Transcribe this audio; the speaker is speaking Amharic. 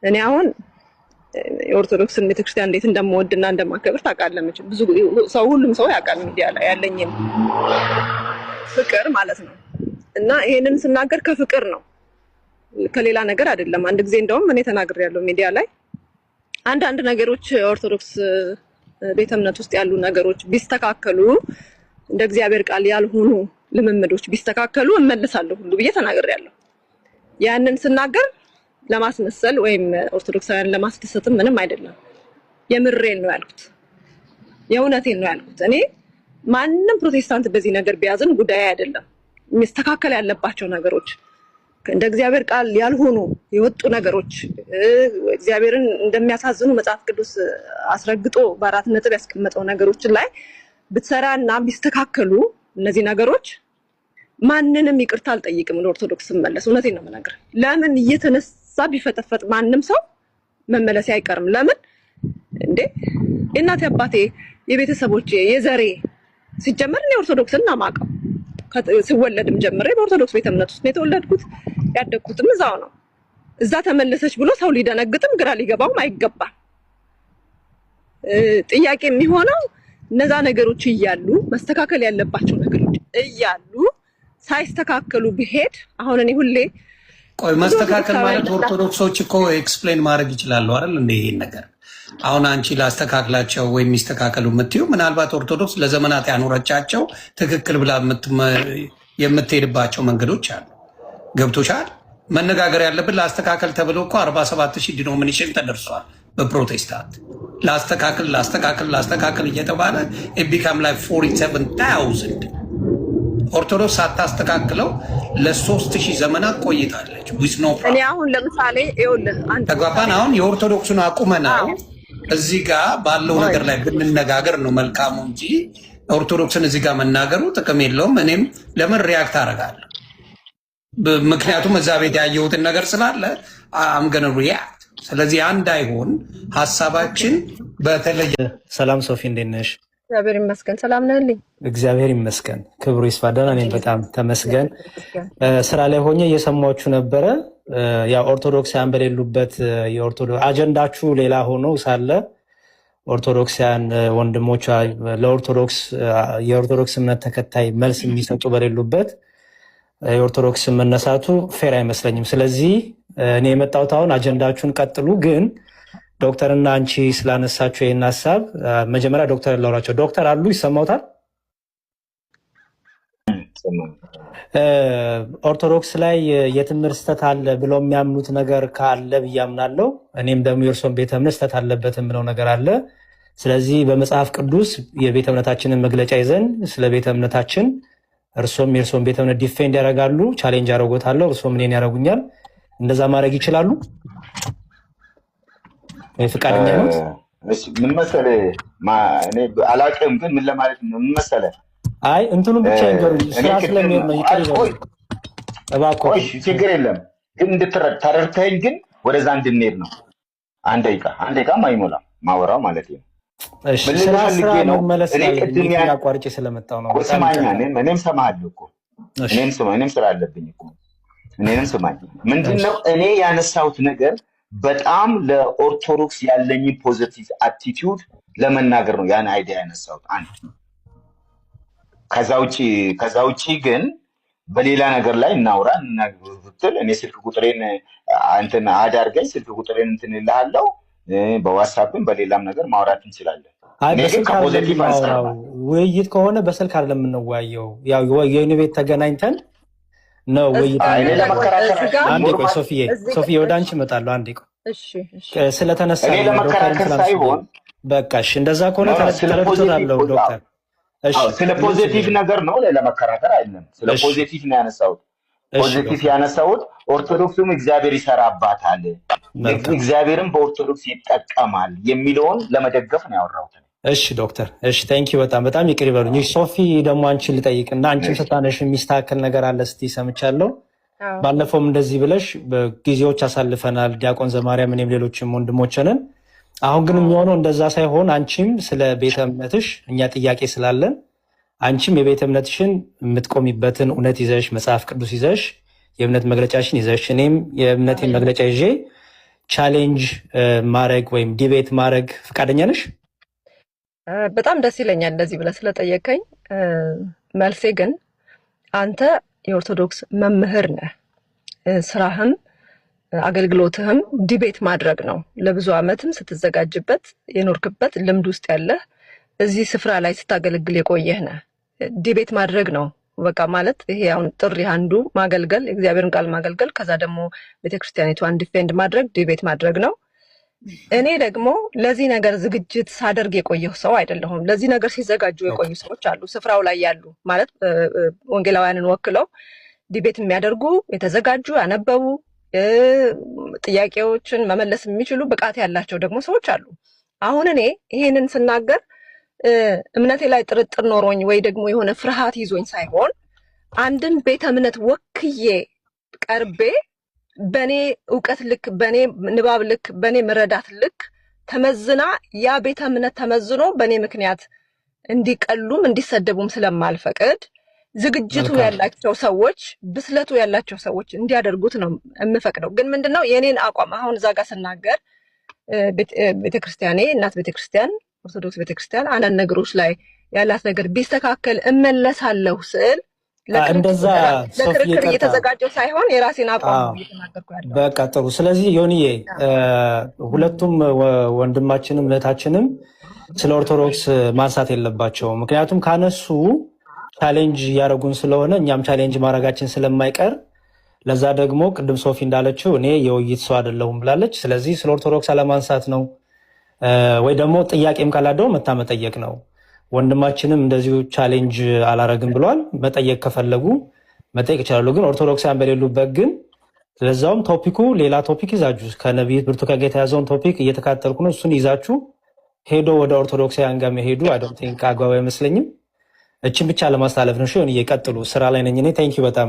እኔ አሁን የኦርቶዶክስን ቤተክርስቲያን እንዴት እንደምወድና እንደማከብር ታውቃለህ መቼም። ብዙ ሰው ሁሉም ሰው ያውቃል ሚዲያ ላይ ያለኝን ፍቅር ማለት ነው። እና ይሄንን ስናገር ከፍቅር ነው ከሌላ ነገር አይደለም። አንድ ጊዜ እንደውም እኔ ተናግሬያለሁ ሚዲያ ላይ አንዳንድ ነገሮች ኦርቶዶክስ ቤተ እምነት ውስጥ ያሉ ነገሮች ቢስተካከሉ እንደ እግዚአብሔር ቃል ያልሆኑ ልምምዶች ቢስተካከሉ እመልሳለሁ ሁሉ ብዬ ተናግሬያለሁ። ያንን ስናገር ለማስመሰል ወይም ኦርቶዶክሳውያን ለማስደሰትም ምንም አይደለም። የምሬን ነው ያልኩት፣ የእውነቴን ነው ያልኩት። እኔ ማንንም ፕሮቴስታንት በዚህ ነገር ቢያዝን ጉዳይ አይደለም። የሚስተካከል ያለባቸው ነገሮች እንደ እግዚአብሔር ቃል ያልሆኑ የወጡ ነገሮች እግዚአብሔርን እንደሚያሳዝኑ መጽሐፍ ቅዱስ አስረግጦ በአራት ነጥብ ያስቀመጠው ነገሮችን ላይ ብትሰራና ቢስተካከሉ እነዚህ ነገሮች ማንንም ይቅርታ አልጠይቅም። ወደ ኦርቶዶክስ መመለስ እውነቴን ነው የምነግርህ። ለምን እየተነሳ ቢፈተፈት ማንም ሰው መመለስ አይቀርም። ለምን እንዴ የእናቴ አባቴ የቤተሰቦቼ የዘሬ ሲጀመር እኔ ኦርቶዶክስን ነው የማውቀው። ሲወለድም ጀምሬ በኦርቶዶክስ ቤተ እምነት ውስጥ ነው የተወለድኩት፣ ያደግኩትም እዛው ነው። እዛ ተመለሰች ብሎ ሰው ሊደነግጥም ግራ ሊገባውም አይገባም። ጥያቄ የሚሆነው እነዛ ነገሮች እያሉ መስተካከል ያለባቸው ነገሮች እያሉ ሳይስተካከሉ ቢሄድ አሁን እኔ ሁሌ ቆይ መስተካከል ማለት ኦርቶዶክሶች እኮ ኤክስፕሌን ማድረግ ይችላሉ አይደል? እንደ ይሄን ነገር አሁን አንቺ ላስተካክላቸው ወይም የሚስተካከሉ የምትዩ ምናልባት ኦርቶዶክስ ለዘመናት ያኖረቻቸው ትክክል ብላ የምትሄድባቸው መንገዶች አሉ። ገብቶሻል? መነጋገር ያለብን ላስተካከል ተብሎ እኮ 47,000 ዲኖሚኔሽን ተደርሷል በፕሮቴስታንት ላስተካከል እየተባለ ቢካም ላይ 47,000 ኦርቶዶክስ ሳታስተካክለው ለ3,000 ዘመናት ቆይታለች። እኔ አሁን ለምሳሌ ተግባባን። አሁን የኦርቶዶክሱን አቁመናል። እዚህ ጋር ባለው ነገር ላይ ብንነጋገር ነው መልካሙ እንጂ ኦርቶዶክስን እዚህ ጋር መናገሩ ጥቅም የለውም። እኔም ለምን ሪያክት አደርጋለሁ? ምክንያቱም እዛ ቤት ያየሁትን ነገር ስላለ አምገነ ሪያክት። ስለዚህ አንድ አይሆን ሀሳባችን በተለየ። ሰላም ሶፊ፣ እንዴት ነሽ? እግዚአብሔር ይመስገን። ሰላም ነህልኝ? እግዚአብሔር ይመስገን፣ ክብሩ ይስፋ። ደህና ነኝ፣ በጣም ተመስገን። ስራ ላይ ሆኜ እየሰማችሁ ነበረ። ያው ኦርቶዶክሳውያን በሌሉበት አጀንዳችሁ ሌላ ሆኖ ሳለ ኦርቶዶክሳውያን ወንድሞች የኦርቶዶክስ እምነት ተከታይ መልስ የሚሰጡ በሌሉበት የኦርቶዶክስ መነሳቱ ፌር አይመስለኝም። ስለዚህ እኔ የመጣሁት አሁን አጀንዳችሁን ቀጥሉ፣ ግን ዶክተርና አንቺ ስላነሳችሁ ይህን ሀሳብ መጀመሪያ ዶክተር ላውራቸው። ዶክተር አሉ ይሰማውታል? ኦርቶዶክስ ላይ የትምህርት ስህተት አለ ብለው የሚያምኑት ነገር ካለ ብዬ አምናለሁ። እኔም ደግሞ የእርሶን ቤተ እምነት ስህተት አለበት የምለው ነገር አለ። ስለዚህ በመጽሐፍ ቅዱስ የቤተ እምነታችንን መግለጫ ይዘን ስለ ቤተ እምነታችን እርሶም የእርሶን ቤተ እምነት ዲፌንድ ያደርጋሉ፣ ቻሌንጅ ያደርጎታለሁ፣ እርሶም እኔን ያደርጉኛል። እንደዛ ማድረግ ይችላሉ? ፍቃደኛ ነት? ምን መሰለህ፣ እኔ አላውቅም፣ ግን ምን ለማለት ነው ምን መሰለህ፣ አይ እንትኑን ብቻ ይንገሩኝ። ስራ ስለሚሄድ ነው። እባክዎ ችግር የለም፣ ግን ተረድተኸኝ፣ ግን ወደዛ እንድንሄድ ነው። አንድ ደቂቃ አይሞላም ማወራው ማለት ነው። ስራ መመለስ አቋርጬ ስለመጣሁ ነው። ስማኛ፣ እኔም ሰማሃለሁ እኮ እኔም ስራ አለብኝ እኮ። እኔንም ስማኝ። ምንድነው እኔ ያነሳሁት ነገር በጣም ለኦርቶዶክስ ያለኝ ፖዚቲቭ አቲቲዩድ ለመናገር ነው ያን አይዲያ ያነሳሁት። አንድ ከዛ ውጪ ግን በሌላ ነገር ላይ እናውራ ብትል እኔ ስልክ ቁጥሬን እንትን አዳርገኝ፣ ስልክ ቁጥሬን እንትን እልሃለሁ። በዋትስአፕም በሌላም ነገር ማውራት እንችላለን። ውይይት ከሆነ በስልክ አይደለም የምንወያየው። ያው የኔ ቤት ተገናኝተን ነው ውይይት። አንዴ ቆይ ሶፊዬ ወደ አንቺ እመጣለሁ። አንዴ ቆይ ስለተነሳ ለመከራከር ሳይሆን በቃ እሺ፣ እንደዛ ከሆነ ተረድቻለሁ ዶክተር። ስለ ፖዚቲቭ ነገር ነው ለመከራከር አይደለም። ስለ ፖዚቲቭ ነው ያነሳሁት። ፖዚቲቭ ያነሳሁት ኦርቶዶክሱም እግዚአብሔር ይሰራባታል፣ እግዚአብሔርም በኦርቶዶክስ ይጠቀማል የሚለውን ለመደገፍ ነው ያወራሁት። እሺ ዶክተር፣ እሺ ቴንክ ዩ። በጣም ይቅር ይበሉኝ። ሶፊ ደግሞ አንቺን ልጠይቅና አንቺም ስታነሽ የሚስተካከል ነገር አለ ስትይ ሰምቻለሁ። ባለፈውም እንደዚህ ብለሽ ጊዜዎች አሳልፈናል፣ ዲያቆን ዘማርያም፣ እኔም ሌሎችም ወንድሞችንን። አሁን ግን የሚሆነው እንደዛ ሳይሆን አንቺም ስለ ቤተ እምነትሽ እኛ ጥያቄ ስላለን አንቺም የቤተ እምነትሽን የምትቆሚበትን እውነት ይዘሽ መጽሐፍ ቅዱስ ይዘሽ የእምነት መግለጫሽን ይዘሽ እኔም የእምነቴን መግለጫ ይዤ ቻሌንጅ ማድረግ ወይም ዲቤት ማድረግ ፈቃደኛ ነሽ? በጣም ደስ ይለኛል እንደዚህ ብለህ ስለጠየቀኝ። መልሴ ግን አንተ የኦርቶዶክስ መምህር ነህ። ስራህም አገልግሎትህም ዲቤት ማድረግ ነው። ለብዙ ዓመትም ስትዘጋጅበት የኖርክበት ልምድ ውስጥ ያለህ እዚህ ስፍራ ላይ ስታገለግል የቆየህ ነህ። ዲቤት ማድረግ ነው በቃ ማለት ይሄ አሁን ጥሪ አንዱ ማገልገል፣ የእግዚአብሔርን ቃል ማገልገል፣ ከዛ ደግሞ ቤተክርስቲያኒቷን ዲፌንድ ማድረግ ዲቤት ማድረግ ነው። እኔ ደግሞ ለዚህ ነገር ዝግጅት ሳደርግ የቆየሁ ሰው አይደለሁም። ለዚህ ነገር ሲዘጋጁ የቆዩ ሰዎች አሉ፣ ስፍራው ላይ ያሉ ማለት ወንጌላውያንን ወክለው ዲቤት የሚያደርጉ የተዘጋጁ ያነበቡ ጥያቄዎችን መመለስ የሚችሉ ብቃት ያላቸው ደግሞ ሰዎች አሉ። አሁን እኔ ይሄንን ስናገር እምነቴ ላይ ጥርጥር ኖሮኝ ወይ ደግሞ የሆነ ፍርሃት ይዞኝ ሳይሆን አንድን ቤተ እምነት ወክዬ ቀርቤ በኔ እውቀት ልክ፣ በኔ ንባብ ልክ፣ በኔ መረዳት ልክ ተመዝና ያ ቤተ እምነት ተመዝኖ በኔ ምክንያት እንዲቀሉም እንዲሰደቡም ስለማልፈቅድ ዝግጅቱ ያላቸው ሰዎች፣ ብስለቱ ያላቸው ሰዎች እንዲያደርጉት ነው የምፈቅደው። ግን ምንድነው የኔን አቋም አሁን እዛ ጋር ስናገር ቤተክርስቲያኔ እናት ቤተክርስቲያን ኦርቶዶክስ ቤተክርስቲያን አንዳንድ ነገሮች ላይ ያላት ነገር ቢስተካከል እመለሳለሁ ስል ለክርክር እየተዘጋጀው ሳይሆን የራሴን አቋም እየተናገርኩ ያለው። በቃ ጥሩ። ስለዚህ ዮኒዬ ሁለቱም ወንድማችንም እህታችንም ስለ ኦርቶዶክስ ማንሳት የለባቸውም። ምክንያቱም ካነሱ ቻሌንጅ እያደረጉን ስለሆነ እኛም ቻሌንጅ ማድረጋችን ስለማይቀር፣ ለዛ ደግሞ ቅድም ሶፊ እንዳለችው እኔ የውይይት ሰው አይደለሁም ብላለች። ስለዚህ ስለ ኦርቶዶክስ አለማንሳት ነው ወይ ደግሞ ጥያቄም ካላደው መጠየቅ ነው። ወንድማችንም እንደዚሁ ቻሌንጅ አላረግም ብሏል። መጠየቅ ከፈለጉ መጠየቅ ይችላሉ። ግን ኦርቶዶክሳውያን በሌሉበት ግን ለዛውም ቶፒኩ ሌላ ቶፒክ ይዛችሁ ከነቢይ ብርቱካን ጋር የተያዘውን ቶፒክ እየተካተልኩ ነው። እሱን ይዛችሁ ሄዶ ወደ ኦርቶዶክሳውያን ጋር መሄዱ አይ ዶንት ቲንክ አግባብ አይመስለኝም። እችን ብቻ ለማስተላለፍ ነው። እየቀጥሉ ስራ ላይ ነኝ እኔ። ቴንኪው በጣም